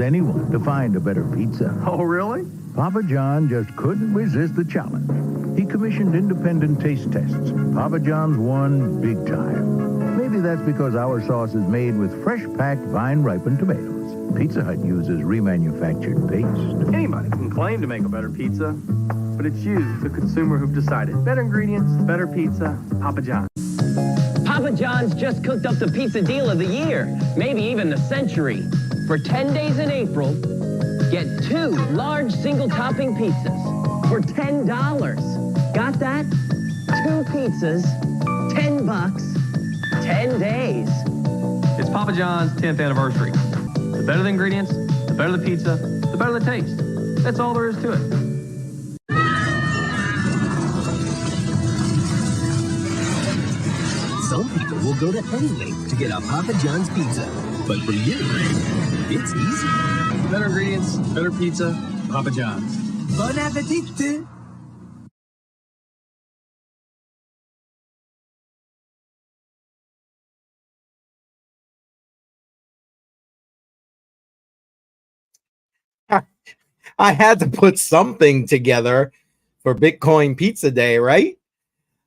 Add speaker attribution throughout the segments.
Speaker 1: anyone to find a better pizza.
Speaker 2: Oh, really?
Speaker 1: Papa John just couldn't resist the challenge. He commissioned independent taste tests. Papa John's won big time. Maybe that's because our sauce is made with fresh-packed, vine-ripened tomatoes. Pizza Hut uses remanufactured paste.
Speaker 2: Anybody can claim to make a better pizza, but it's you, the consumer, who've decided. Better ingredients, better pizza, Papa John's.
Speaker 3: Papa John's just cooked up the pizza deal of the year, maybe even the century. For 10 days in April, get 2 large single-topping pizzas for $10. Got that? 2 pizzas, $10, 10 days.
Speaker 2: It's Papa John's 10th anniversary. The better the ingredients, the better the pizza, the better the taste. That's all there is to it.
Speaker 4: Some people will go to any length to get a Papa John's pizza. But for you, it's easy.
Speaker 2: Better ingredients, better pizza, Papa John's.
Speaker 4: Bon appetit!
Speaker 5: I had to put something together for Bitcoin Pizza Day, right?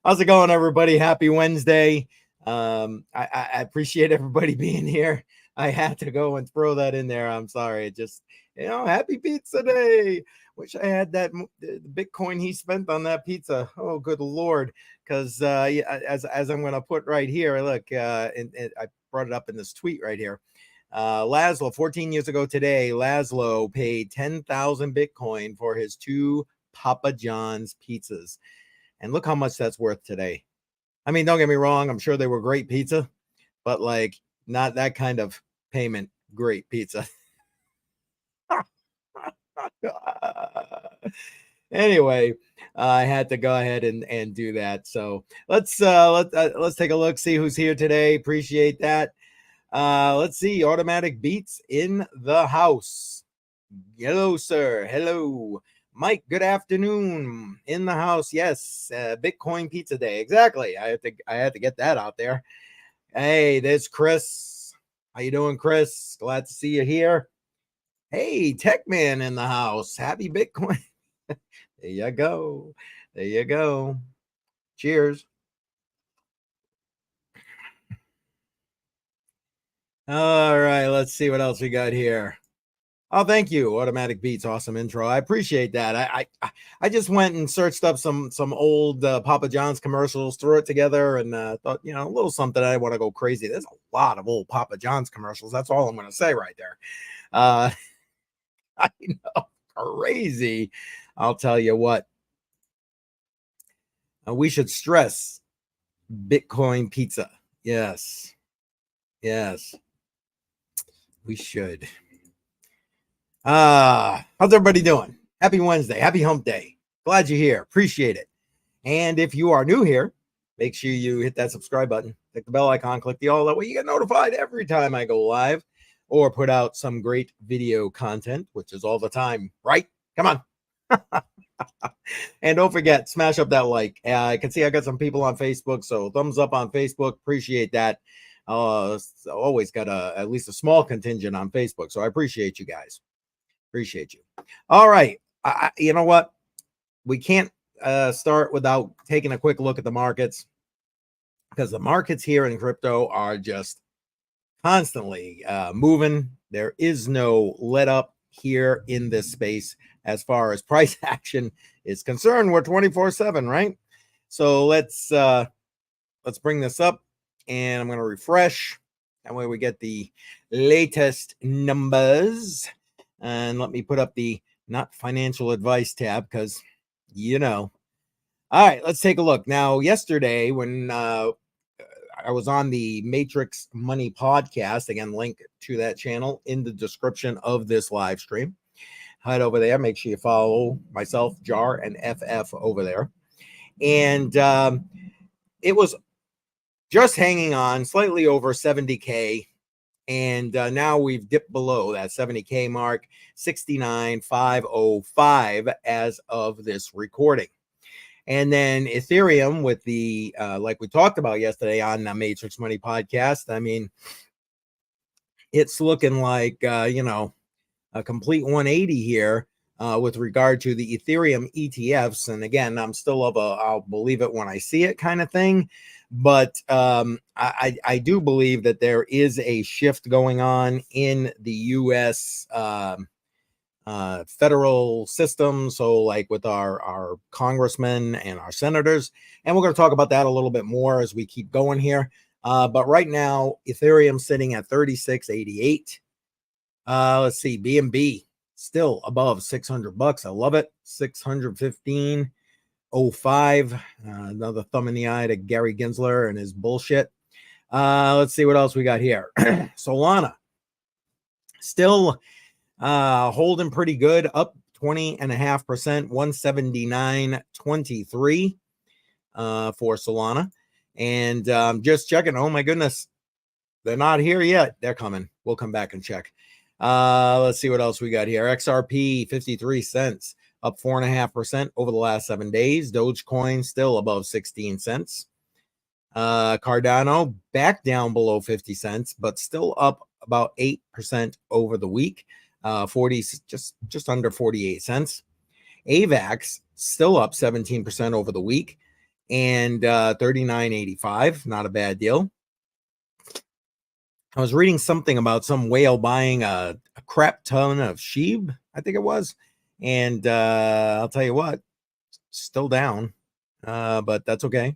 Speaker 5: How's it going, everybody? Happy Wednesday. I appreciate everybody being here. I had to go and throw that in there. I'm sorry. It just, happy Pizza Day. Wish I had that the Bitcoin he spent on that pizza. Oh, good Lord. Because as I'm going to put right here, look, and I brought it up in this tweet right here. Laszlo, 14 years ago today, Laszlo paid 10,000 Bitcoin for his 2 Papa John's pizzas. And look how much that's worth today. I mean, don't get me wrong. I'm sure they were great pizza, but like not that kind of payment. Great pizza. Anyway, I had to go ahead and do that. So let's take a look, see who's here today. Appreciate that. Let's see. Automatic Beats in the house. Hello, sir. Hello. Mike, good afternoon. In the house. Yes. Bitcoin Pizza Day. Exactly. I had to get that out there. Hey, there's Chris. How you doing, Chris? Glad to see you here. Hey, Tech Man in the house. Happy Bitcoin. There you go. There you go. Cheers. All right, let's see what else we got here. Oh, thank you, Automatic Beats. Awesome intro. I appreciate that. I just went and searched up some old Papa John's commercials, threw it together, and thought, a little something. I want to go crazy. There's a lot of old Papa John's commercials. That's all I'm going to say right there. I know, crazy. I'll tell you what. We should stress Bitcoin pizza. Yes. Yes. We should. How's everybody doing? Happy Wednesday. Happy hump day. Glad you're here. Appreciate it. And if you are new here, make sure you hit that subscribe button, click the bell icon, click the all. That way you get notified every time I go live or put out some great video content, which is all the time, right? Come on. And don't forget, smash up that like. I can see I got some people on Facebook, so thumbs up on Facebook. Appreciate that. Always got at least a small contingent on Facebook, so I appreciate you guys. Appreciate you. All right. You know what? We can't start without taking a quick look at the markets, because the markets here in crypto are just constantly moving. There is no let up here in this space as far as price action is concerned. We're 24/7, right? So let's bring this up, and I'm going to refresh. That way we get the latest numbers. And let me put up the not financial advice tab, because all right, let's take a look. Now, yesterday when I was on the Matrix Money podcast, again, link to that channel in the description of this live stream. Head over there. Make sure you follow myself, Jar, and FF over there. And it was just hanging on slightly over 70K. And now we've dipped below that 70K mark, 69,505 as of this recording. And then Ethereum with the, like we talked about yesterday on the Matrix Money podcast, I mean, it's looking like, a complete 180 here with regard to the Ethereum ETFs. And again, I'm still of a I'll believe it when I see it kind of thing. But I do believe that there is a shift going on in the U.S. Federal system. So like with our congressmen and our senators. And we're going to talk about that a little bit more as we keep going here. But right now, Ethereum sitting at 36.88. Let's see, BNB still above $600. I love it. 615.05. Another thumb in the eye to Gary Gensler and his bullshit. Let's see what else we got here. Solana still holding pretty good, up 20.5%, 179.23 for Solana. And just checking. Oh my goodness, they're not here yet. They're coming. We'll come back and check. Let's see what else we got here. XRP 53 cents, up 4.5% over the last 7 days. Dogecoin still above 16 cents. Cardano back down below 50 cents, but still up about 8% over the week. 40 just under 48 cents. AVAX still up 17% over the week, and 39.85. Not a bad deal. I was reading something about some whale buying a crap ton of sheep, I think it was. And I'll tell you what, still down, but that's okay.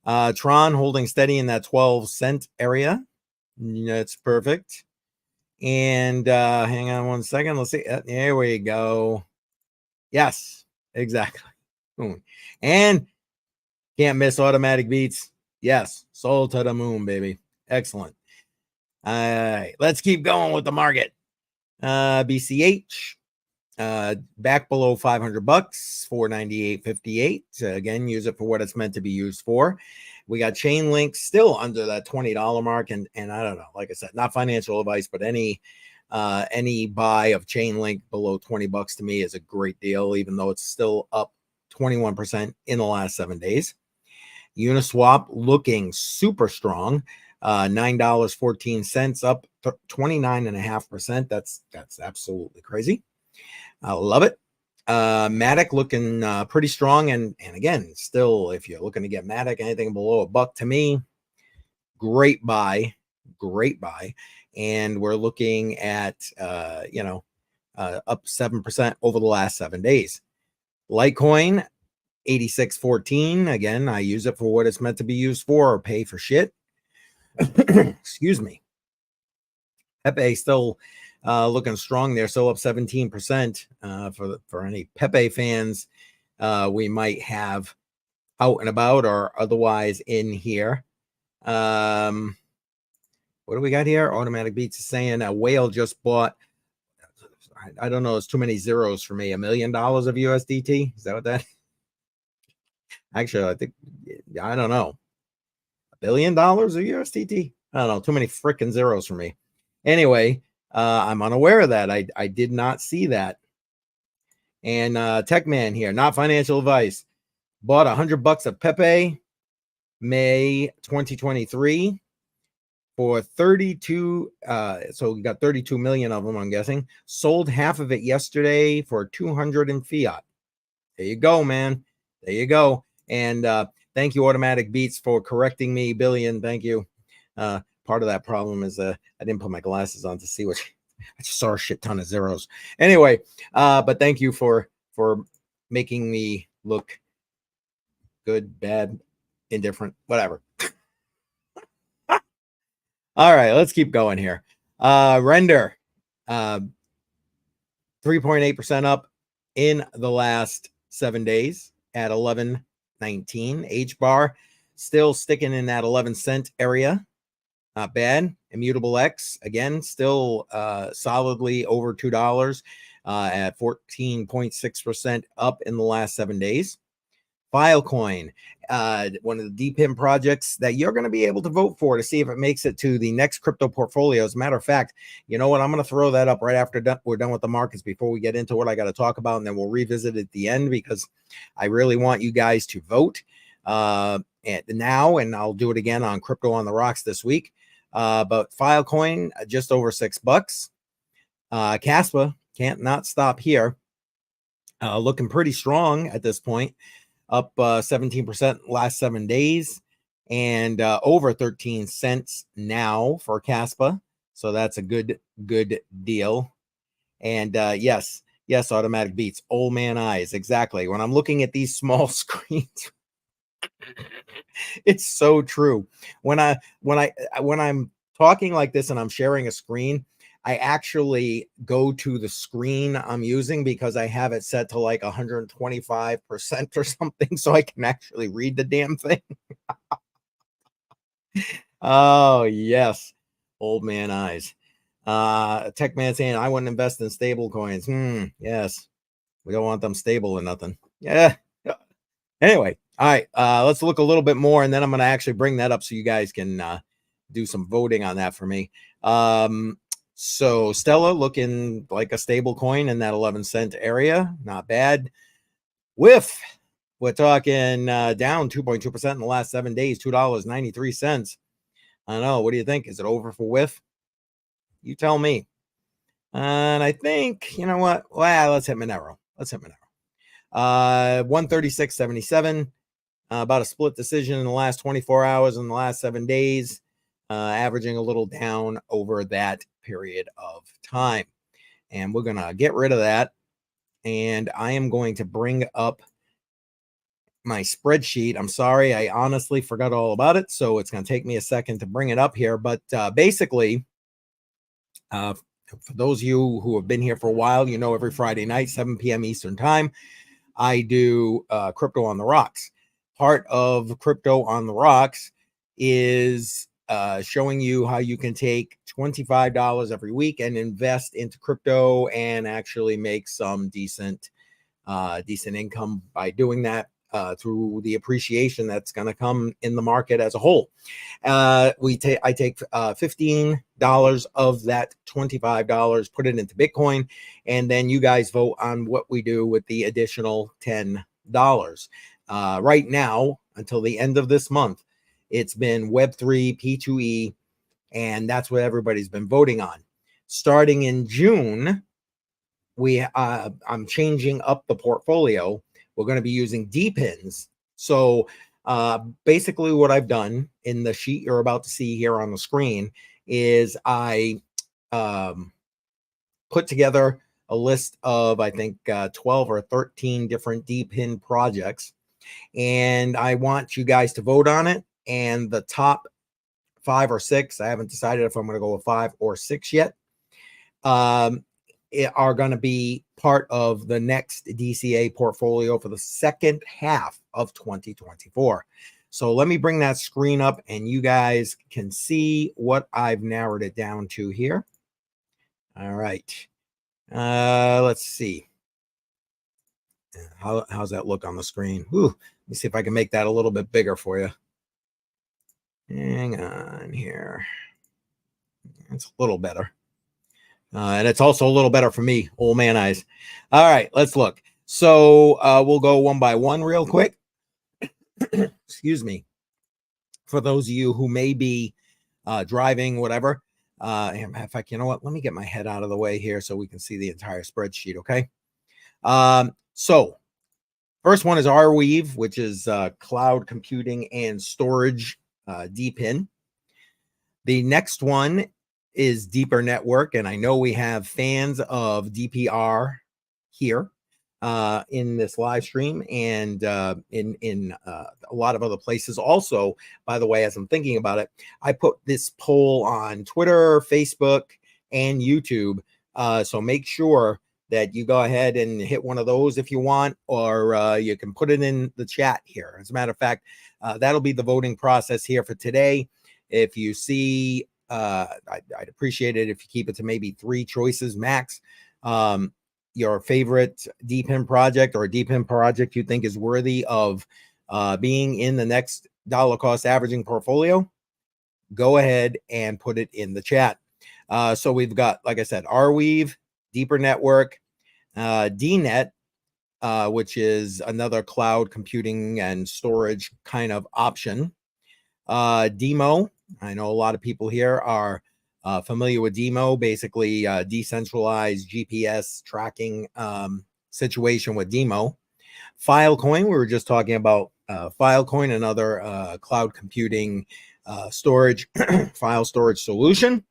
Speaker 5: Tron holding steady in that 12-cent area. That's perfect. And hang on one second. Let's see. There we go. Yes, exactly. And can't miss automatic beats. Yes, soul to the moon, baby. Excellent. All right, let's keep going with the market. BCH back below $500, 498.58. Again, use it for what it's meant to be used for. We got Chainlink still under that $20 mark, and I don't know, like I said, not financial advice, but any buy of Chainlink below $20 to me is a great deal, even though it's still up 21% in the last 7 days. Uniswap looking super strong. $9.14 up 29.5%. That's absolutely crazy. I love it. Matic looking pretty strong, and again, still, if you're looking to get Matic, anything below $1 to me, great buy. And we're looking at up 7% over the last 7 days. Litecoin 86.14. Again, I use it for what it's meant to be used for, or pay for shit. Excuse me. Pepe still looking strong there, so up 17% for any Pepe fans we might have out and about or otherwise in here. What do we got here? Automatic Beats is saying a whale just bought, I don't know, it's too many zeros for me, $1 million of USDT. Is that what that? Actually, I think, I don't know. $1 billion of USDT? I don't know. Too many freaking zeros for me. Anyway, I'm unaware of that. I did not see that. And Techman here, not financial advice, bought $100 of Pepe May 2023 for 32. So we got 32 million of them, I'm guessing. Sold half of it yesterday for 200 in fiat. There you go, man. There you go. And thank you, Automatic Beats, for correcting me, Billion. Thank you. Part of that problem is I didn't put my glasses on to see what I just saw a shit ton of zeros. Anyway, but thank you for making me look good, bad, indifferent, whatever. All right, let's keep going here. Render 3.8% up in the last 7 days at 11.19. H bar still sticking in that 11-cent area. Not bad. Immutable X, again, still solidly over $2 at 14.6% up in the last 7 days. Filecoin, one of the DPIM projects that you're going to be able to vote for to see if it makes it to the next crypto portfolio. As a matter of fact, you know what? I'm going to throw that up right after we're done with the markets before we get into what I got to talk about, and then we'll revisit at the end because I really want you guys to vote and I'll do it again on Crypto on the Rocks this week. But Filecoin, just over $6. CASPA can't not stop here. Looking pretty strong at this point, up 17% last 7 days, and over 13 cents now for CASPA. So that's a good deal. And yes, automatic beats, old man eyes. Exactly. When I'm looking at these small screens, it's so true. When I'm talking like this and I'm sharing a screen, I actually go to the screen I'm using because I have it set to like 125% or something, so I can actually read the damn thing. Oh yes, old man eyes. Tech man saying I wouldn't invest in stable coins. Yes, we don't want them stable or nothing. Yeah. Anyway, all right, let's look a little bit more, and then I'm going to actually bring that up so you guys can do some voting on that for me. So Stella looking like a stable coin in that 11-cent area. Not bad. WIF, we're talking down 2.2% in the last 7 days, $2.93. I don't know. What do you think? Is it over for WIF? You tell me. And I think, you know what? Well, let's hit Monero. 136.77. About a split decision in the last 24 hours in the last 7 days, averaging a little down over that period of time. And we're going to get rid of that. And I am going to bring up my spreadsheet. I'm sorry, I honestly forgot all about it. So it's going to take me a second to bring it up here. But basically, for those of you who have been here for a while, you know, every Friday night, 7 p.m. Eastern time, I do Crypto on the Rocks. Part of Crypto on the Rocks is showing you how you can take $25 every week and invest into crypto and actually make some decent income by doing that through the appreciation that's going to come in the market as a whole. I take $15 of that $25, put it into Bitcoin, and then you guys vote on what we do with the additional $10. Right now, until the end of this month, it's been Web3, P2E, and that's what everybody's been voting on. Starting in June, I'm changing up the portfolio. We're going to be using D-pins. So basically what I've done in the sheet you're about to see here on the screen is I put together a list of, I think, 12 or 13 different D-pin projects. And I want you guys to vote on it. And the top 5 or 6, I haven't decided if I'm going to go with 5 or 6 yet, are going to be part of the next DCA portfolio for the second half of 2024. So let me bring that screen up and you guys can see what I've narrowed it down to here. All right. Let's see. How's that look on the screen? Ooh, let me see if I can make that a little bit bigger for you. Hang on here. It's a little better. And it's also a little better for me, old man eyes. All right, let's look. So we'll go one by one real quick. Excuse me. For those of you who may be driving, whatever. In fact, you know what? Let me get my head out of the way here so we can see the entire spreadsheet, okay? So first one is Arweave, which is cloud computing and storage DPIN. The next one is Deeper Network, and I know we have fans of DPR here in this live stream and in a lot of other places. Also, by the way, as I'm thinking about it, I put this poll on Twitter, Facebook, and YouTube. So make sure that you go ahead and hit one of those if you want, or you can put it in the chat here. As a matter of fact, that'll be the voting process here for today. If you see, I'd appreciate it if you keep it to maybe 3 choices max. Your favorite DPIN project or a DPIN project you think is worthy of being in the next dollar cost averaging portfolio, go ahead and put it in the chat. So we've got, like I said, Arweave, Deeper Network, DNet, which is another cloud computing and storage kind of option. Demo, I know a lot of people here are familiar with DEMO, basically decentralized GPS tracking situation with DEMO. Filecoin, we were just talking about Filecoin, another cloud computing storage, file storage solution.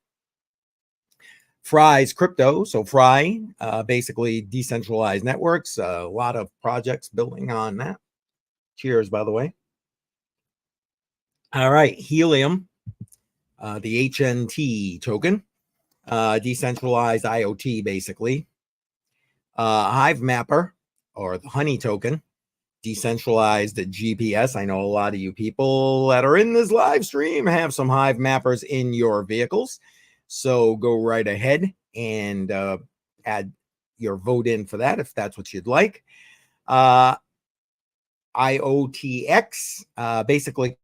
Speaker 5: Fry's crypto. So Fry, basically decentralized networks, a lot of projects building on that. Cheers, by the way. All right, Helium, the HNT token, decentralized IoT, basically. Hive Mapper, or the Honey token, decentralized GPS. I know a lot of you people that are in this live stream have some Hive Mappers in your vehicles. So go right ahead and add your vote in for that if that's what you'd like. IOTX, basically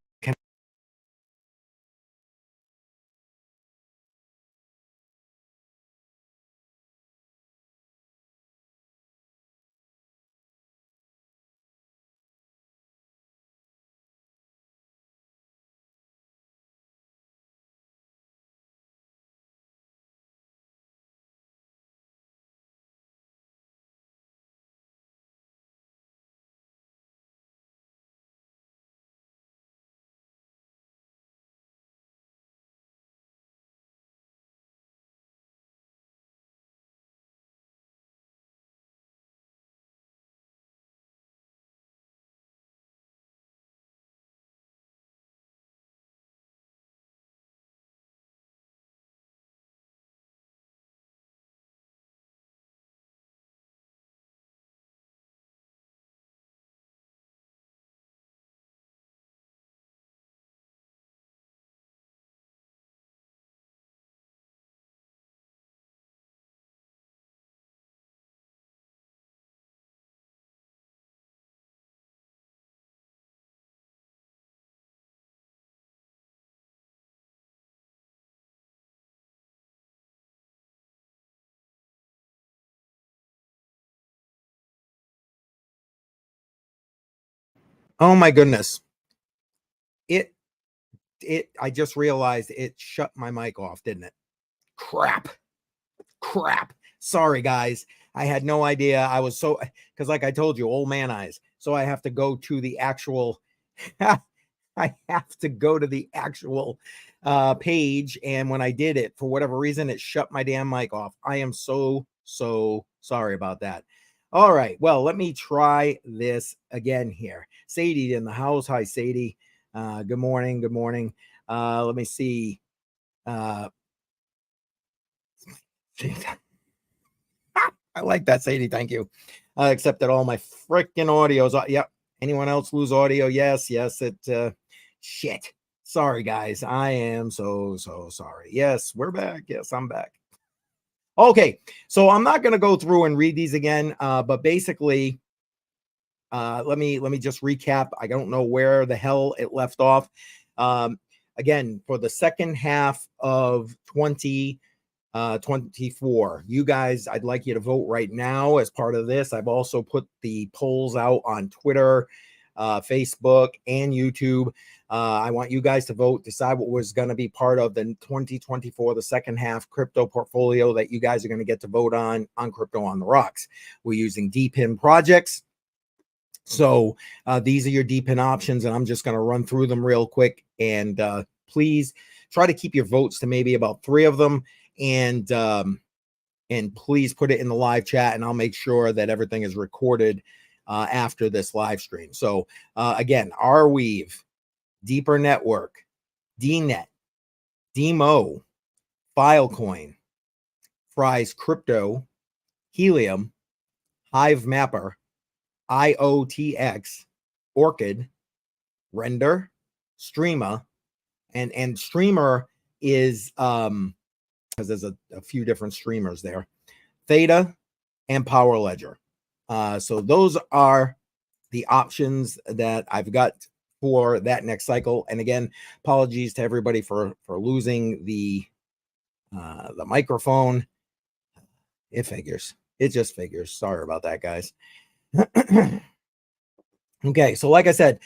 Speaker 5: oh my goodness. I just realized it shut my mic off, didn't it? Crap. Sorry, guys. I had no idea. I was so, because like I told you, old man eyes. So I have to go to the actual, I have to go to the actual page. And when I did it, for whatever reason, it shut my damn mic off. I am so sorry about that. All right. Well, let me try this again here. Sadie in the house. Hi, Sadie. Good morning. Good morning. Let me see. I like that, Sadie. Thank you. Except that all my freaking audios. Yep. Anyone else lose audio? Yes. It. Shit. Sorry, guys. I am so sorry. Yes, we're back. Yes, I'm back. Okay. So I'm not going to go through and read these again. But basically, let me just recap. I don't know where the hell it left off. Again, for the second half of 2024, you guys, I'd like you to vote right now as part of this. I've also put the polls out on Twitter, Facebook, and YouTube. I want you guys to vote, decide what was going to be part of the 2024, the second half crypto portfolio that you guys are going to get to vote on Crypto on the Rocks. We're using DPIN projects. So these are your DPIN options, and I'm just going to run through them real quick. And please try to keep your votes to maybe about 3 of them. And please put it in the live chat, and I'll make sure that everything is recorded after this live stream. So again, Arweave, Deeper Network, DNet, DEMO, Filecoin, Fry's Crypto, Helium, Hive Mapper, IOTX, Orchid, Render, Streama, and Streamer is because there's a few different streamers there, Theta, and Power Ledger. So those are the options that I've got for that next cycle. And again, apologies to everybody for losing the microphone. It figures. It just figures. Sorry about that, guys. Okay, so like I said,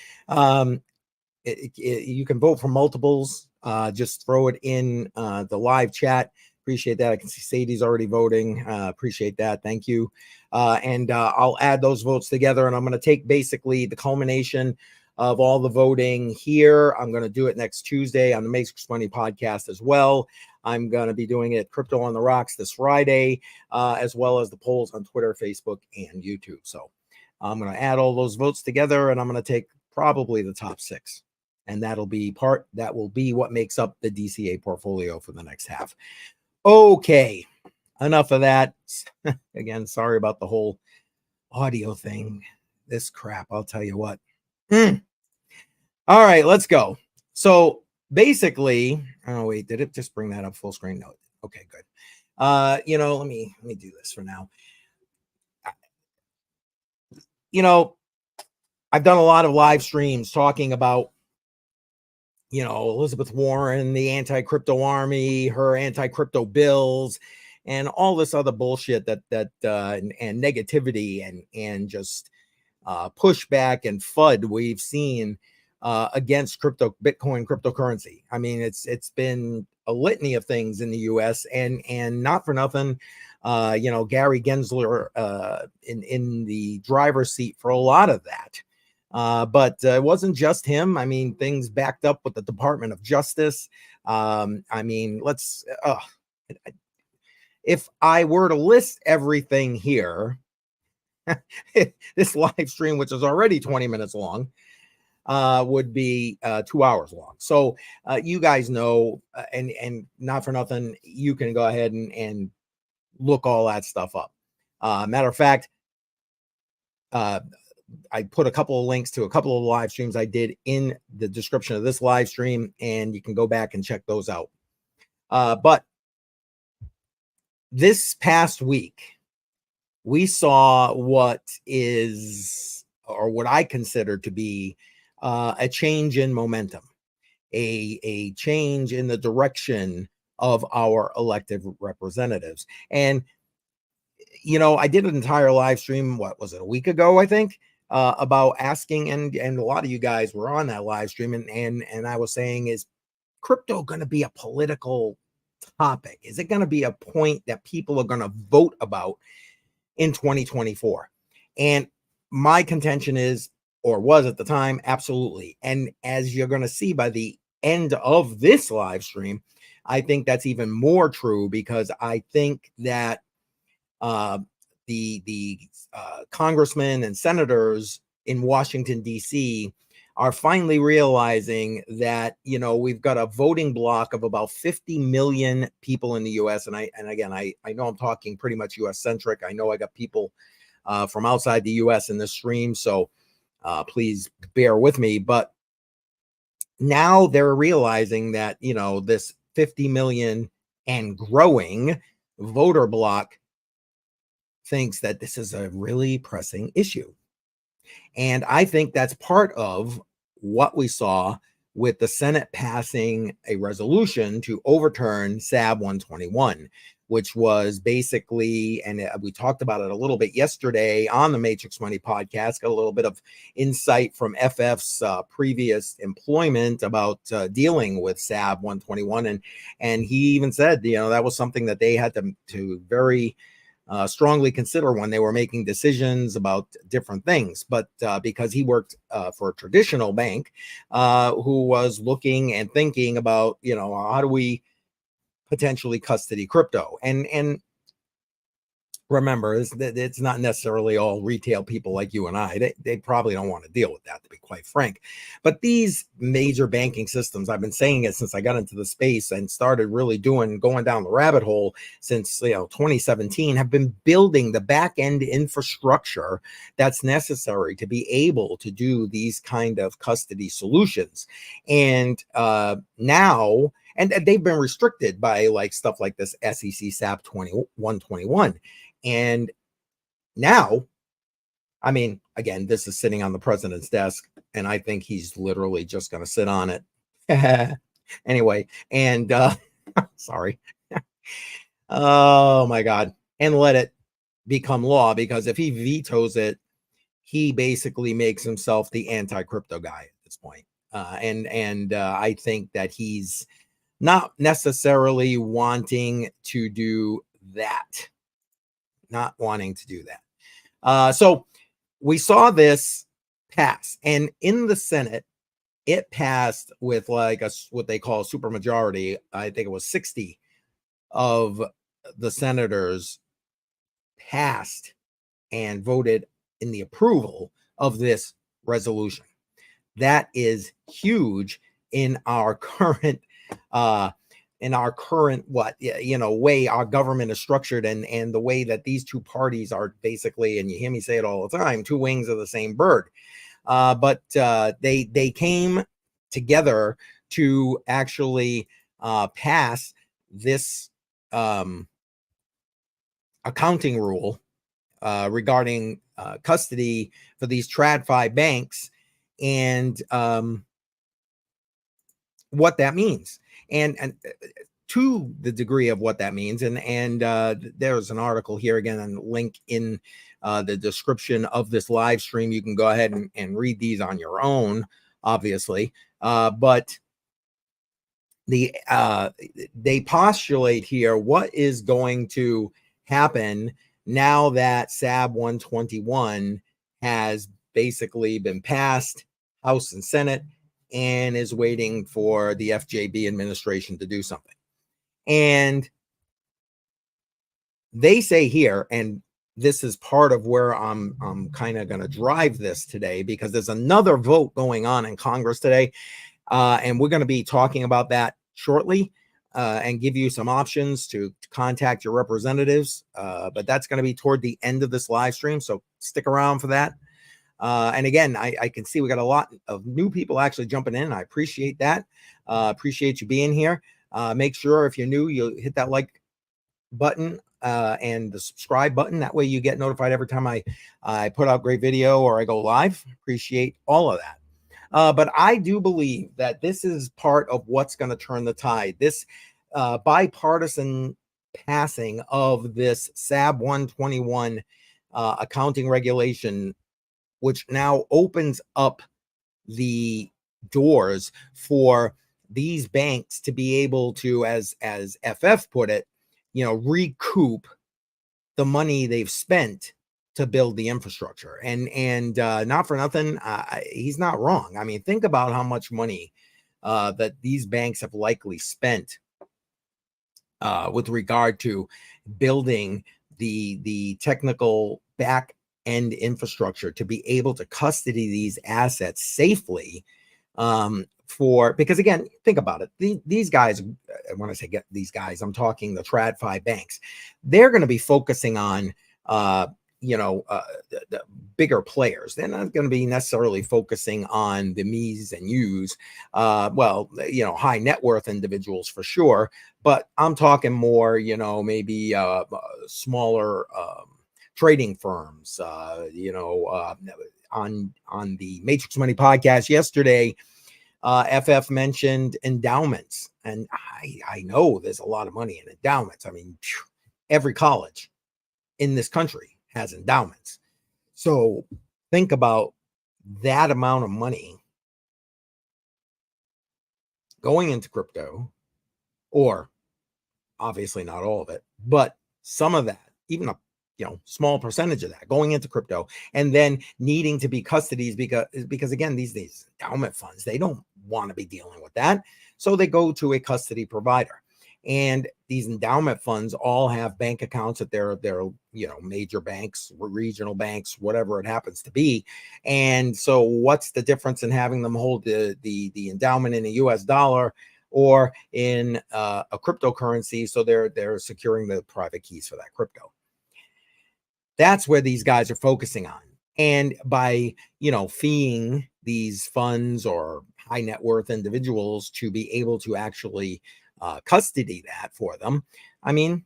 Speaker 5: you can vote for multiples just throw it in the live chat. Appreciate that. I can see Sadie's already voting. Appreciate that. Thank you. And I'll add those votes together, and I'm going to take basically the culmination of all the voting here. I'm going to do it next Tuesday on the Matrix Money podcast as well. I'm going to be doing it Crypto on the Rocks this Friday, as well as the polls on Twitter, Facebook, and YouTube. So I'm going to add all those votes together, and I'm going to take probably the top 6. And that will be what makes up the DCA portfolio for the next half. Okay, enough of that. Again, sorry about the whole audio thing. This crap, I'll tell you what. All right, let's go. So basically, oh wait, did it just bring that up full screen? No. Okay, good. Let me do this for now. I've done a lot of live streams talking about Elizabeth Warren, the anti-crypto army, her anti-crypto bills, and all this other bullshit and negativity and just pushback and FUD we've seen against Bitcoin cryptocurrency. I mean, it's been a litany of things in the U.S. and not for nothing, Gary Gensler in the driver's seat for a lot of that. But it wasn't just him. I mean, things backed up with the Department of Justice. If I were to list everything here, this live stream, which is already 20 minutes long, would be 2 hours long. So you guys know, and not for nothing, you can go ahead and look all that stuff up. Matter of fact, I put a couple of links to a couple of live streams I did in the description of this live stream, and you can go back and check those out. But this past week, we saw what I consider to be a change in momentum, a change in the direction of our elected representatives. And, I did an entire live stream, what was it, a week ago, I think, about asking, and a lot of you guys were on that live stream, and I was saying, is crypto going to be a political topic? Is it going to be a point that people are going to vote about in 2024? And my contention is, or was at the time, absolutely. And as you're going to see by the end of this live stream, I think that's even more true, because I think that the congressmen and senators in Washington, D.C. are finally realizing that, we've got a voting block of about 50 million people in the U.S. And again, I know I'm talking pretty much U.S. centric. I know I got people from outside the U.S. in this stream, so please bear with me. But now they're realizing that, this 50 million and growing voter block thinks that this is a really pressing issue. And I think that's part of what we saw with the Senate passing a resolution to overturn SAB 121, which was basically, and we talked about it a little bit yesterday on the Matrix Money podcast, got a little bit of insight from FF's previous employment about dealing with SAB 121. And he even said, that was something that they had to very strongly consider when they were making decisions about different things. But because he worked for a traditional bank who was looking and thinking about, how do we potentially custody crypto? And remember, it's not necessarily all retail people like you and I. They probably don't want to deal with that, to be quite frank. But these major banking systems, I've been saying it since I got into the space and started really going down the rabbit hole since 2017, have been building the back end infrastructure that's necessary to be able to do these kind of custody solutions. And now, and they've been restricted by stuff like this SEC SAB 121. And now, I mean, again, this is sitting on the president's desk, and I think he's literally just going to sit on it. Anyway, and sorry. Oh my God. And let it become law, because if he vetoes it, he basically makes himself the anti-crypto guy at this point. And I think that he's not necessarily wanting to do that. Not wanting to do that. So we saw this pass, and in the Senate, it passed with like what they call a supermajority. I think it was 60 of the senators passed and voted in the approval of this resolution. That is huge in our current way our government is structured, and the way that these two parties are basically, and you hear me say it all the time, two wings of the same bird. But they came together to actually pass this accounting rule regarding custody for these TradFi banks, and what that means, and to the degree of what that means. And there's an article here again, and link in the description of this live stream. You can go ahead and read these on your own, obviously. But they postulate here what is going to happen now that SAB 121 has basically been passed House and Senate, and is waiting for the FJB administration to do something. And they say here, and this is part of where I'm kind of going to drive this today, because there's another vote going on in Congress today, and we're going to be talking about that shortly, and give you some options to contact your representatives. But that's going to be toward the end of this live stream, so stick around for that. And again, I can see we got a lot of new people actually jumping in. I appreciate that. Appreciate you being here. Make sure if you're new, you hit that like button and the subscribe button. That way you get notified every time I put out great video or I go live. Appreciate all of that. But I do believe that this is part of what's going to turn the tide. This bipartisan passing of this SAB 121 accounting regulation, which now opens up the doors for these banks to be able to, as FF put it, recoup the money they've spent to build the infrastructure. And not for nothing, he's not wrong. I mean, think about how much money that these banks have likely spent with regard to building the technical back end infrastructure to be able to custody these assets safely. Because again, think about it. These guys, when I say get these guys, I'm talking the TradFi banks. They're going to be focusing on, the bigger players. They're not going to be necessarily focusing on the me's and you's. High net worth individuals for sure. But I'm talking more, maybe smaller trading firms. On the Matrix Money podcast yesterday, FF mentioned endowments, and I know there's a lot of money in endowments. I mean, every college in this country has endowments. So think about that amount of money going into crypto, or obviously not all of it, but some of that, even a small percentage of that going into crypto, and then needing to be custodies because again, these endowment funds, they don't want to be dealing with that. So they go to a custody provider. And these endowment funds all have bank accounts at their major banks, regional banks, whatever it happens to be. And so what's the difference in having them hold the endowment in a US dollar or in a cryptocurrency? So they're securing the private keys for that crypto. That's where these guys are focusing on. And by, feeing these funds or high net worth individuals to be able to actually custody that for them, I mean,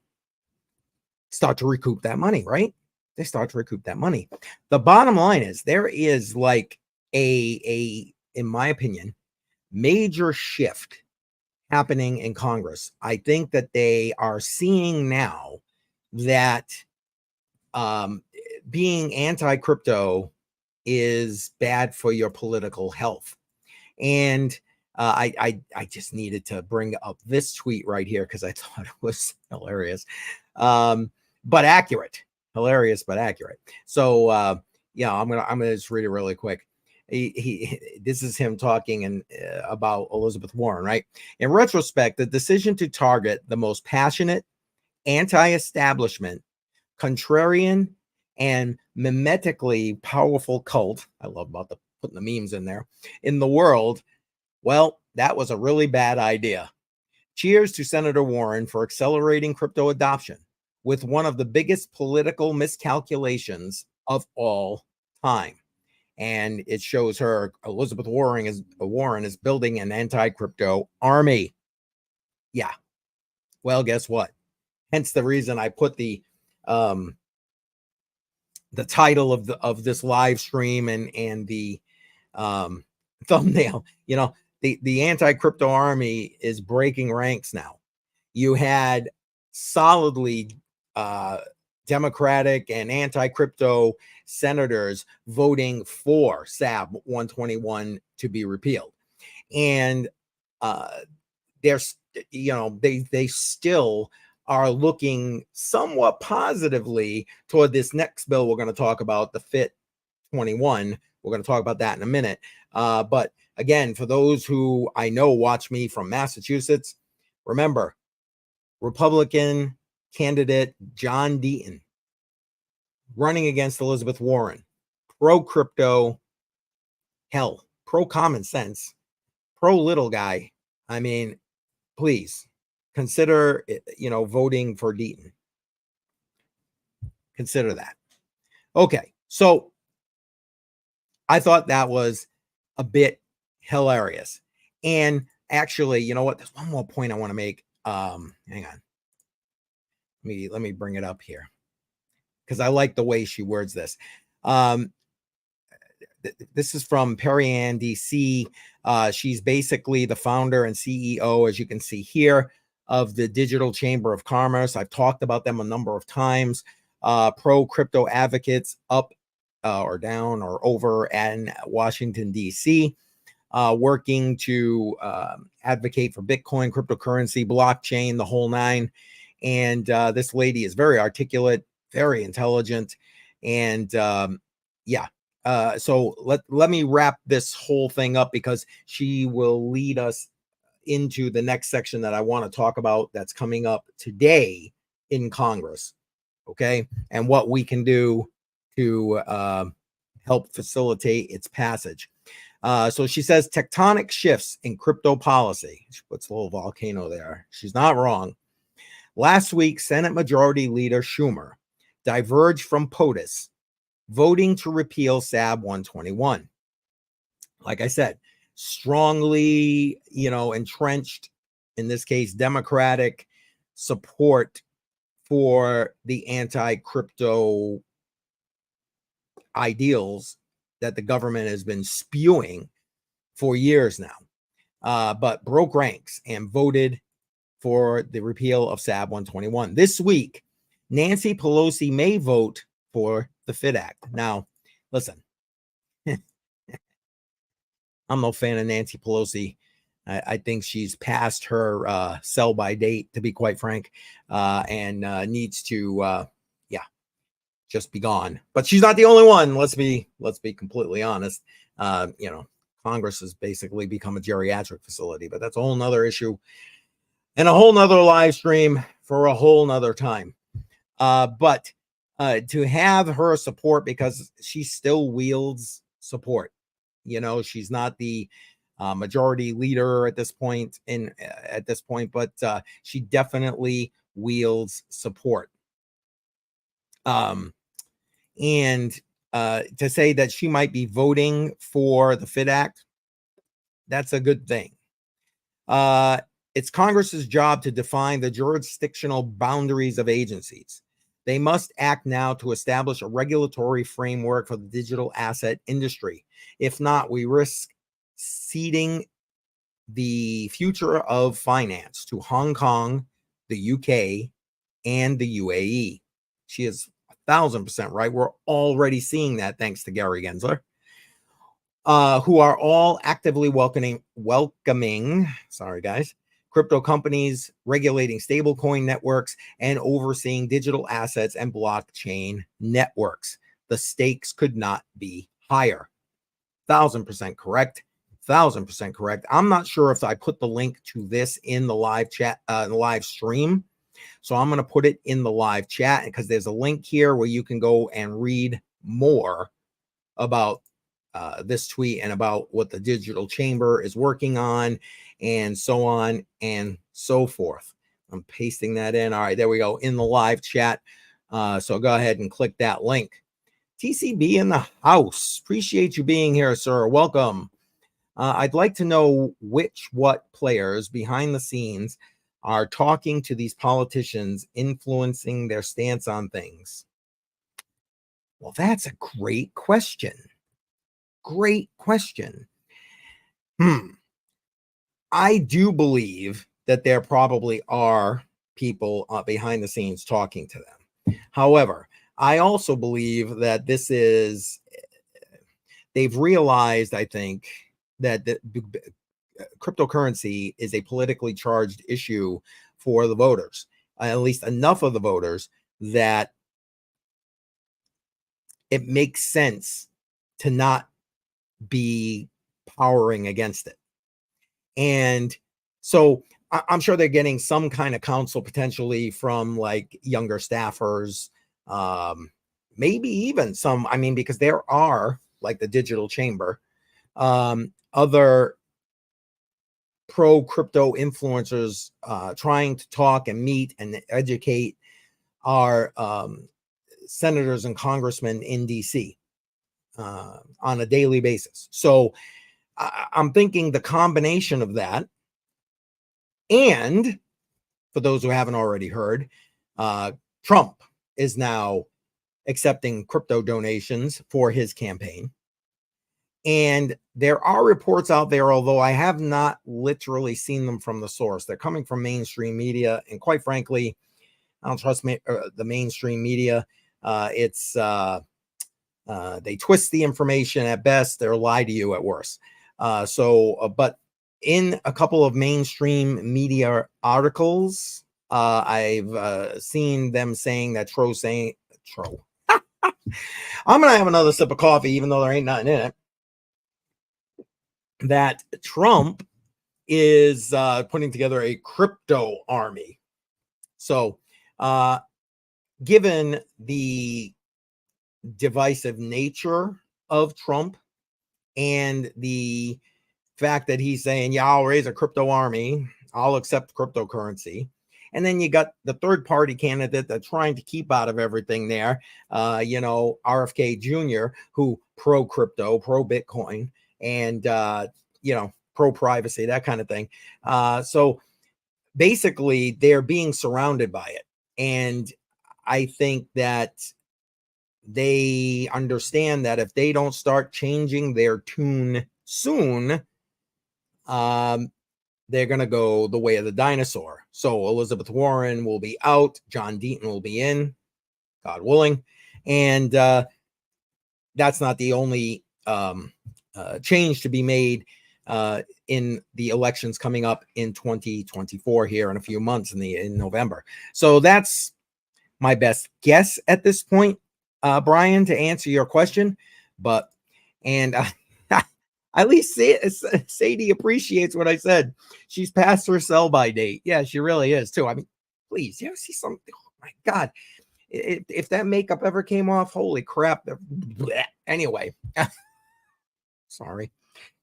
Speaker 5: start to recoup that money, right? They start to recoup that money. The bottom line is there is like in my opinion, major shift happening in Congress. I think that they are seeing now that being anti-crypto is bad for your political health. And I just needed to bring up this tweet right here because I thought it was hilarious, but accurate. Hilarious, but accurate. So yeah, I'm gonna just read it really quick. This is him talking and about Elizabeth Warren, right? In retrospect, the decision to target the most passionate, anti-establishment, contrarian, and mimetically powerful cult, I love about putting the memes in there, in the world, well, that was a really bad idea. Cheers to Senator Warren for accelerating crypto adoption with one of the biggest political miscalculations of all time. And it shows her, Elizabeth Warren is building an anti-crypto army. Yeah. Well, guess what? Hence the reason I put the title of this live stream and the thumbnail. You know, the anti-crypto army is breaking ranks now. You had solidly Democratic and anti-crypto senators voting for SAB 121 to be repealed, and there's, you know, they still are looking somewhat positively toward this next bill we're going to talk about, the FIT 21. We're going to talk about that in a minute. But again, for those who I know watch me from Massachusetts, remember, Republican candidate John Deaton running against Elizabeth Warren, pro crypto, hell, pro common sense, pro little guy. I mean, please consider, you know, voting for Deaton. Consider that. Okay, so I thought that was a bit hilarious. And actually, you know what? There's one more point I want to make. Hang on. Let me bring it up here because I like the way she words this. This is from Perry Ann, DC. She's basically the founder and CEO, as you can see here, of the Digital Chamber of Commerce. I've talked about them a number of times. Pro crypto advocates up or down or over in Washington, DC, working to advocate for Bitcoin, cryptocurrency, blockchain, the whole nine. And this lady is very articulate, very intelligent, and yeah. So let me wrap this whole thing up because she will lead us into the next section that I want to talk about that's coming up today in Congress. Okay, and what we can do to help facilitate its passage. So she says tectonic shifts in crypto policy. She puts a little volcano there. She's not wrong. Last week, Senate Majority Leader Schumer diverged from POTUS, voting to repeal SAB 121. Like I said, strongly, you know, entrenched, in this case, Democratic support for the anti-crypto ideals that the government has been spewing for years now, but broke ranks and voted for the repeal of SAB 121. This week, Nancy Pelosi may vote for the FIT Act. Now, listen, I'm no fan of Nancy Pelosi. I think she's past her sell by date, to be quite frank, and needs to, yeah, just be gone. But she's not the only one. Let's be completely honest. You know, Congress has basically become a geriatric facility, but that's a whole nother issue and a whole nother live stream for a whole nother time. But to have her support, because she still wields support. You know, she's not the majority leader at this point but she definitely wields support. And to say that she might be voting for the FIT Act, that's a good thing. It's Congress's job to define the jurisdictional boundaries of agencies. They must act now to establish a regulatory framework for the digital asset industry. If not, we risk ceding the future of finance to Hong Kong, the UK, and the UAE. She is 1,000% right. We're already seeing that thanks to Gary Gensler. who are all actively welcoming, sorry guys, crypto companies, regulating stablecoin networks, and overseeing digital assets and blockchain networks. The stakes could not be higher. 1,000% correct. 1,000% correct. I'm not sure if I put the link to this in the live chat, the live stream. So I'm going to put it in the live chat because there's a link here where you can go and read more about this tweet and about what the digital chamber is working on and so on and so forth. I'm pasting that in. All right, there we go in the live chat. So go ahead and click that link. TCB in the house. Appreciate you being here, sir. Welcome. I'd like to know what players behind the scenes are talking to these politicians, influencing their stance on things. Well, that's a great question. Great question. I do believe that there probably are people behind the scenes talking to them. However, I also believe that they've realized, I think, that the cryptocurrency is a politically charged issue for the voters, at least enough of the voters that it makes sense to not be powering against it. And so I'm sure they're getting some kind of counsel potentially from like younger staffers, maybe even some, I mean, because there are like the digital chamber, other pro crypto influencers trying to talk and meet and educate our senators and congressmen in DC on a daily basis. So I'm thinking the combination of that, and for those who haven't already heard, Trump is now accepting crypto donations for his campaign. And there are reports out there, although I have not literally seen them from the source. They're coming from mainstream media. And quite frankly, I don't trust the mainstream media. They twist the information at best. They'll lie to you at worst. But in a couple of mainstream media articles, I've seen them saying that Tro. I'm going to have another sip of coffee, even though there ain't nothing in it. That Trump is putting together a crypto army. So, given the divisive nature of Trump and the fact that he's saying, yeah, I'll raise a crypto army, I'll accept cryptocurrency. And then you got the third party candidate that's trying to keep out of everything there, RFK Jr., who pro crypto, pro Bitcoin, and, pro privacy, that kind of thing. So basically, they're being surrounded by it. And I think that they understand that if they don't start changing their tune soon, they're going to go the way of the dinosaur. So Elizabeth Warren will be out. John Deaton will be in, God willing. And that's not the only change to be made in the elections coming up in 2024 here in a few months in November. So that's my best guess at this point, Brian, to answer your question. At least Sadie appreciates what I said. She's past her sell-by date. Yeah, she really is too. I mean, please, you ever see something? Oh my God. If that makeup ever came off, holy crap. Anyway, sorry.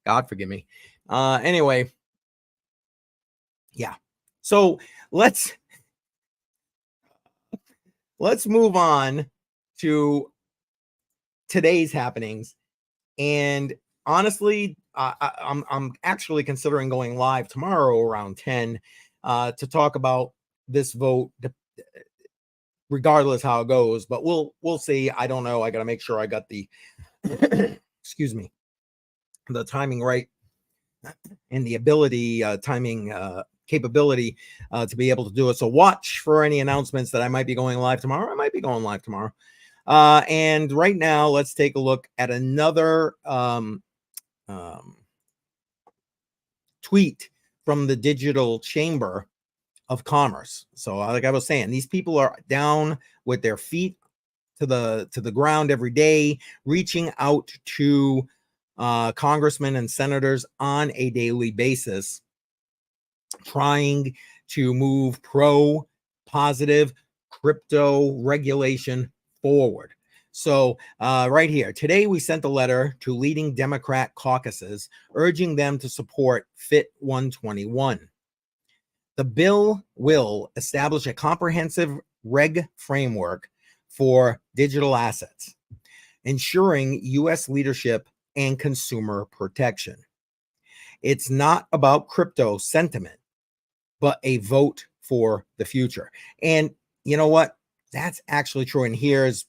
Speaker 5: God forgive me. Anyway, yeah. So let's move on to today's happenings. And honestly, I'm actually considering going live tomorrow around 10 to talk about this vote, regardless how it goes. But we'll see. I don't know. I got to make sure I got the excuse me, the timing right and the ability, capability to be able to do it. So watch for any announcements that I might be going live tomorrow. I might be going live tomorrow. And right now, let's take a look at another tweet from the Digital Chamber of Commerce. So like I was saying, these people are down with their feet to the ground every day, reaching out to congressmen and senators on a daily basis, trying to move positive crypto regulation forward. So right here, today we sent a letter to leading Democrat caucuses urging them to support FIT 121. The bill will establish a comprehensive reg framework for digital assets, ensuring U.S. leadership and consumer protection. It's not about crypto sentiment, but a vote for the future. And you know what? That's actually true. And here's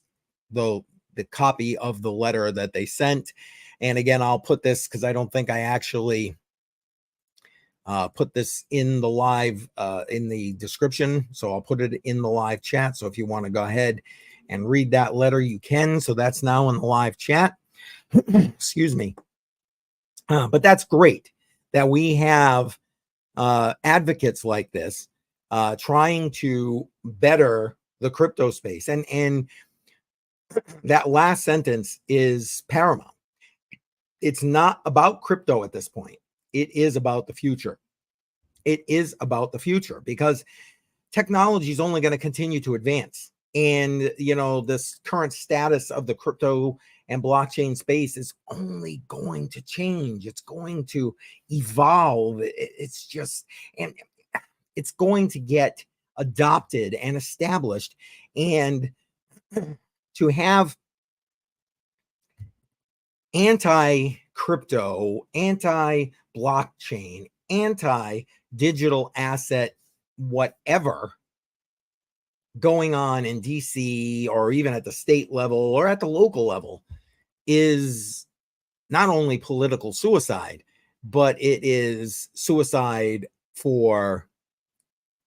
Speaker 5: the copy of the letter that they sent. And again, I'll put this because I don't think I actually put this in the live in the description. So I'll put it in the live chat. So if you want to go ahead and read that letter, you can. So that's now in the live chat. Excuse me. But that's great that we have advocates like this trying to better the crypto space. And that last sentence is paramount. It's not about crypto at this point. It is about the future. It is about the future because technology is only going to continue to advance. And, you know, this current status of the crypto and blockchain space is only going to change. It's going to evolve. It's just, and it's going to get adopted and established. And to have anti-crypto, anti-blockchain, anti-digital asset, whatever going on in DC or even at the state level or at the local level is not only political suicide, but it is suicide for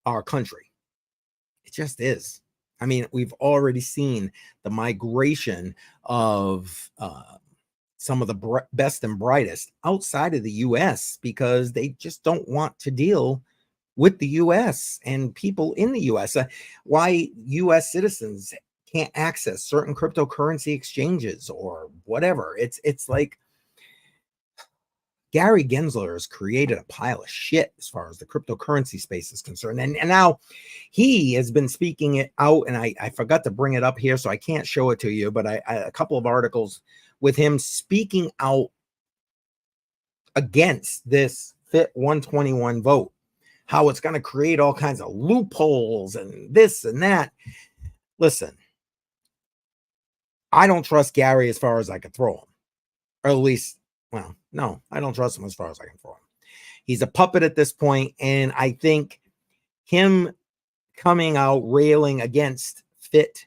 Speaker 5: our country. It just is. I mean, we've already seen the migration of some of the best and brightest outside of the U.S. because they just don't want to deal with the U.S. and people in the U.S. Why U.S. citizens can't access certain cryptocurrency exchanges or whatever. It's like Gary Gensler has created a pile of shit as far as the cryptocurrency space is concerned. And now he has been speaking it out, and I forgot to bring it up here, so I can't show it to you, but I a couple of articles with him speaking out against this FIT 121 vote, how it's going to create all kinds of loopholes and this and that. Listen, I don't trust Gary as far as I can throw him, or at least, well, no, I don't trust him as far as I can throw him. He's a puppet at this point, and I think him coming out railing against FIT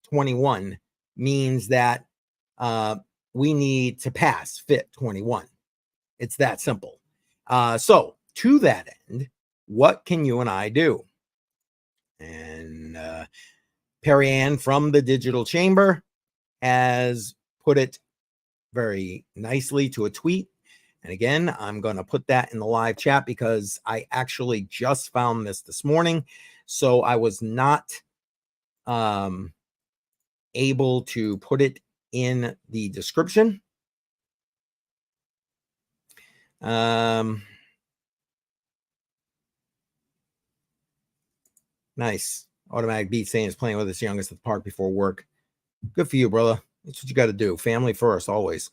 Speaker 5: 21 means that we need to pass FIT 21. It's that simple. So to that end, what can you and I do? And Perry Ann from the Digital Chamber has put it very nicely to a tweet. And again, I'm going to put that in the live chat because I actually just found this morning. So I was not able to put it in the description. Nice. Automatic Beat saying is playing with his youngest at the park before work. Good for you, brother. That's what you got to do. Family first, always.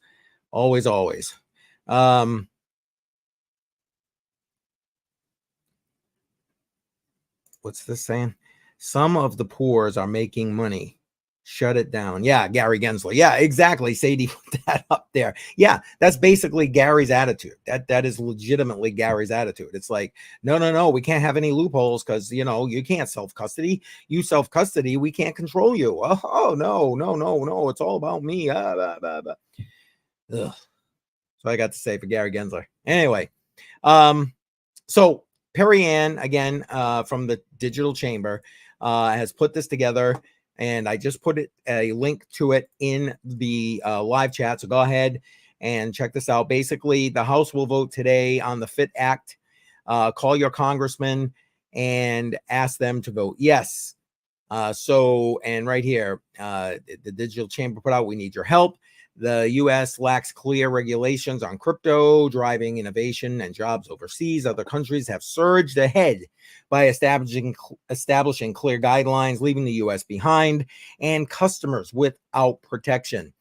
Speaker 5: Always, always. What's this saying? Some of the poors are making money. Shut it down. Yeah, Gary Gensler. Yeah, exactly. Sadie put that up there. Yeah, that's basically Gary's attitude. That is legitimately Gary's attitude. It's like, no, we can't have any loopholes because, you know, you can't self-custody. You self-custody, we can't control you. Oh, no. It's all about me. Blah, blah, blah. Ugh. So I got to say for Gary Gensler. Anyway, so Perry Ann, again, from the Digital Chamber, has put this together. And I just put a link to it in the live chat. So go ahead And check this out. Basically, the House will vote today on the FIT Act. Call your congressman and ask them to vote yes. And right here, the Digital Chamber put out, we need your help. The U.S. lacks clear regulations on crypto, driving innovation and jobs overseas. Other countries have surged ahead by establishing clear guidelines, leaving the U.S. behind and customers without protection.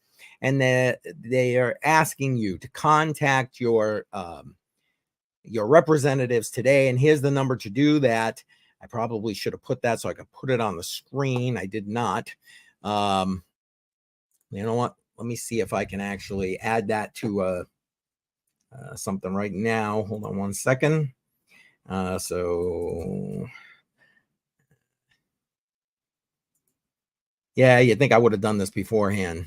Speaker 5: And they are asking you to contact your representatives today. And here's the number to do that. I probably should have put that so I could put it on the screen. I did not. You know what? Let me see if I can actually add that to something right now. Hold on one second. Yeah, you'd think I would have done this beforehand.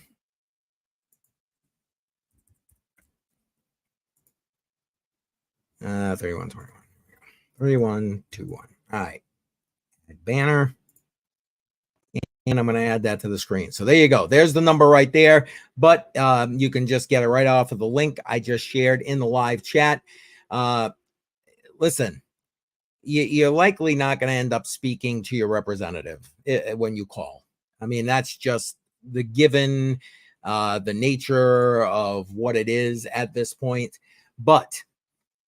Speaker 5: Uh, 3121. All right. Banner. And I'm going to add that to the screen. So there you go. There's the number right there. But you can just get it right off of the link I just shared in the live chat. Listen, you're likely not going to end up speaking to your representative when you call. I mean, that's just the given, the nature of what it is at this point. But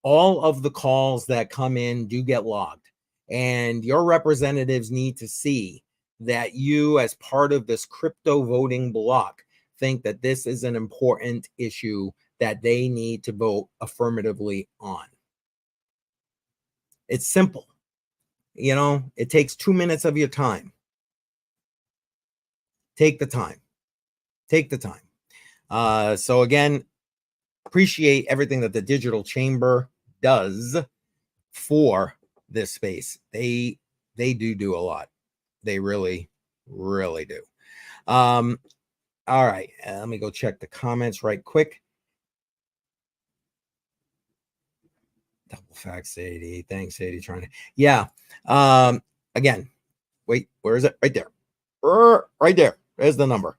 Speaker 5: all of the calls that come in do get logged. And your representatives need to see that you, as part of this crypto voting block, think that this is an important issue that they need to vote affirmatively on. It's simple. You know, it takes 2 minutes of your time. Take the time. Take the time. So again, appreciate everything that the Digital Chamber does for this space. They do a lot. They really, really do. All right. Let me go check the comments right quick. Double fact, Sadie. Thanks, Sadie. Trying to. Yeah. Again, wait, where is it? Right there. Right there. There's the number.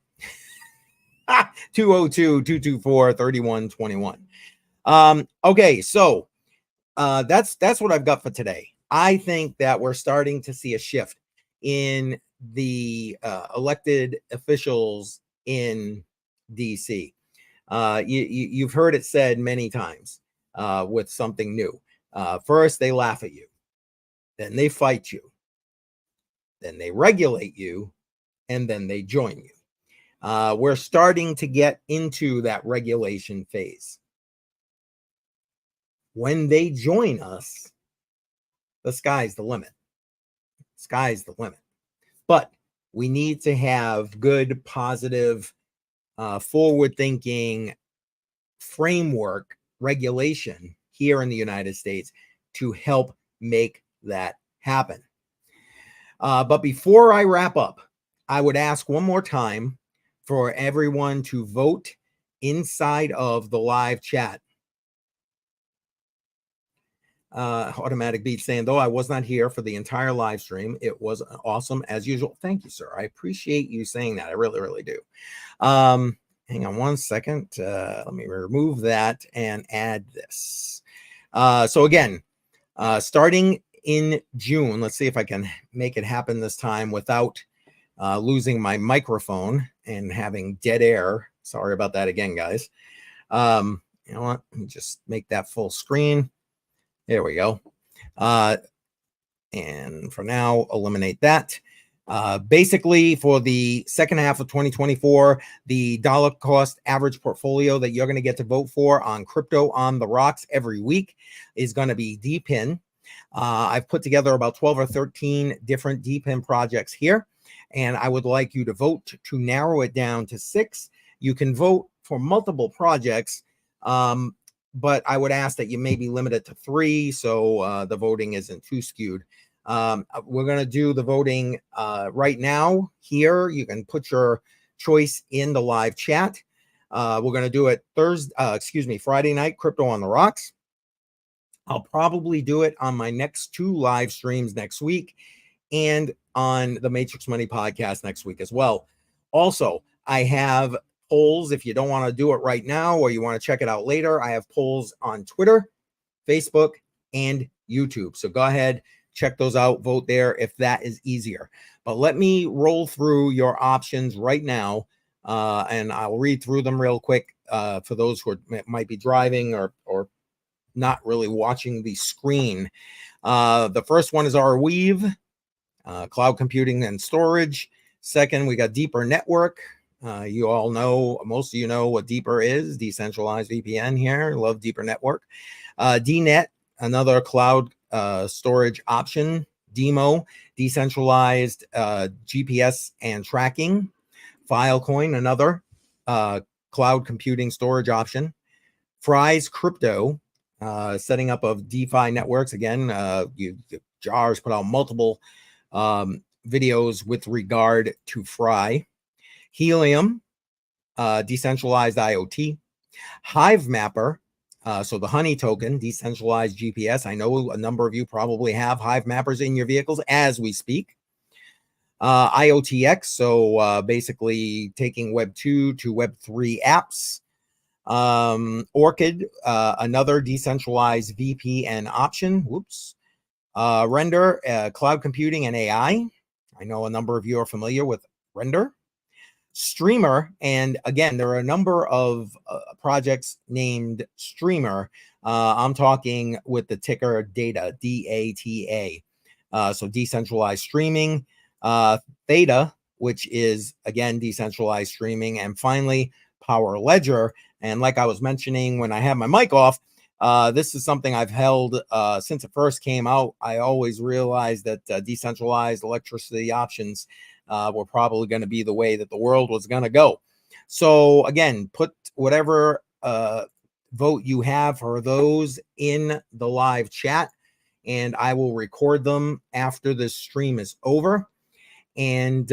Speaker 5: 202-224-3121. Okay, so that's what I've got for today. I think that we're starting to see a shift in the elected officials in DC. You've heard it said many times with something new. First, they laugh at you, then they fight you, then they regulate you, and then they join you. We're starting to get into that regulation phase. When they join us, the sky's the limit. Sky's the limit. But we need to have good, positive, forward-thinking framework regulation here in the United States to help make that happen. But before I wrap up, I would ask one more time for everyone to vote inside of the live chat. Automatic Beat saying, though I was not here for the entire live stream, it was awesome as usual. Thank you, sir. I appreciate you saying that. I really, really do. Hang on one second. Let me remove that and add this. So again, starting in June, let's see if I can make it happen this time without losing my microphone and having dead air. Sorry about that again, guys. You know what? Let me just make that full screen. There we go. And for now, eliminate that. Basically, for the second half of 2024, the dollar cost average portfolio that you're going to get to vote for on Crypto on the Rocks every week is going to be DPIN. I've put together about 12 or 13 different DPIN projects here, and I would like you to vote to narrow it down to 6. You can vote for multiple projects, but I would ask that you maybe limit it to 3 so the voting isn't too skewed. We're going to do the voting right now here. You can put your choice in the live chat. We're going to do it Friday night, Crypto on the Rocks. I'll probably do it on my next 2 live streams next week and on the Matrix Money podcast next week as well. Also, I have polls if you don't want to do it right now or you want to check it out later. I have polls on Twitter, Facebook, and YouTube. So go ahead, check those out, vote there if that is easier. But let me roll through your options right now, and I'll read through them real quick for those who might be driving or not really watching the screen. The first one is our Weave, cloud computing and storage. Second, we got Deeper Network. You all know, most of you know what Deeper is, decentralized VPN here. Love Deeper Network. DNet, another cloud storage option. Demo, decentralized GPS and tracking. Filecoin, another cloud computing storage option. Fry's Crypto, setting up of DeFi networks. Again, JAR's put out multiple videos with regard to Fry. Helium, decentralized IoT. Hive Mapper, so the Honey token, decentralized GPS. I know a number of you probably have Hive Mappers in your vehicles as we speak. IoTX, so basically taking Web 2 to Web 3 apps. Orchid, another decentralized VPN option. Whoops. Render, cloud computing and AI. I know a number of you are familiar with Render. Streamer, and again, there are a number of projects named Streamer. I'm talking with the ticker DATA, DATA. So decentralized streaming. Theta, which is again decentralized streaming, and finally Power Ledger. And like I was mentioning when I had my mic off, this is something I've held since it first came out. I always realized that decentralized electricity options were probably going to be the way that the world was going to go. So again, put whatever vote you have for those in the live chat, and I will record them after this stream is over. And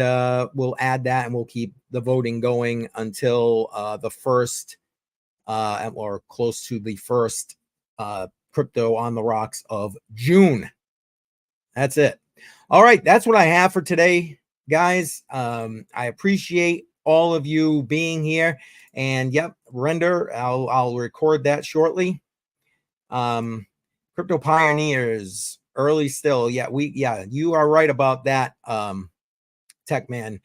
Speaker 5: we'll add that and we'll keep the voting going until the first or close to the first Crypto on the Rocks of June. That's it. All right, that's what I have for today, guys. I appreciate all of you being here. And yep, Render, I'll record that shortly. Crypto Pioneers, early still. Yeah, you are right about that, Tech Man.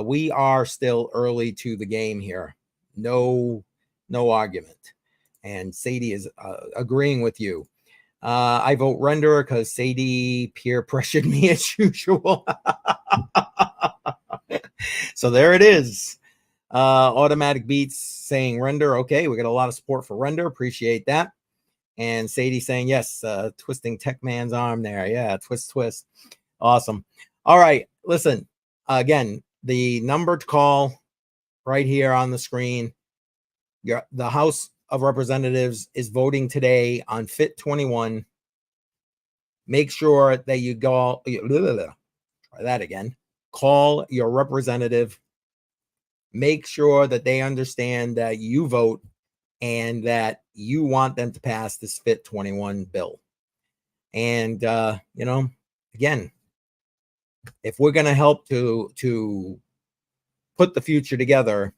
Speaker 5: We are still early to the game here. No argument. And Sadie is agreeing with you. I vote Render because Sadie peer pressured me as usual. So there it is. Automatic Beats saying Render. Okay, we got a lot of support for Render. Appreciate that. And Sadie saying yes, twisting Tech Man's arm there. Yeah, twist. Awesome. All right, listen. Again, the number to call right here on the screen. The House of Representatives is voting today on Fit 21. Make sure that you go. Try that again. Call your representative. Make sure that they understand that you vote and that you want them to pass this Fit 21 bill. And again, if we're going to help to put the future together,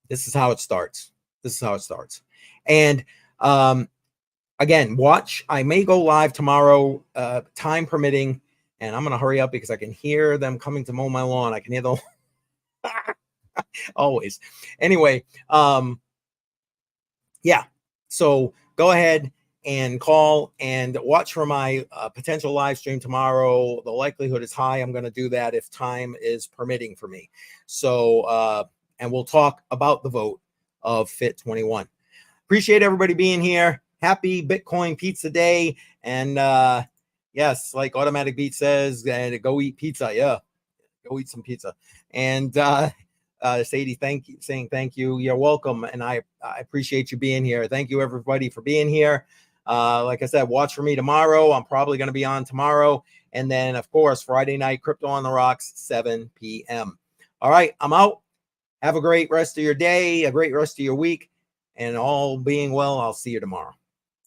Speaker 5: this is how it starts. And again, watch. I may go live tomorrow, time permitting, and I'm going to hurry up because I can hear them coming to mow my lawn. I can hear them always. Anyway, yeah. So go ahead and call and watch for my potential live stream tomorrow. The likelihood is high I'm going to do that if time is permitting for me. So, and we'll talk about the vote of Fit 21. Appreciate everybody being here. Happy Bitcoin Pizza Day. And yes, like Automatic Beat says, go eat pizza. Yeah, go eat some pizza. And Sadie, saying thank you. You're welcome. And I appreciate you being here. Thank you, everybody, for being here. Like I said, watch for me tomorrow. I'm probably going to be on tomorrow. And then, of course, Friday night, Crypto on the Rocks, 7 p.m. All right, I'm out. Have a great rest of your day, a great rest of your week. And all being well, I'll see you tomorrow.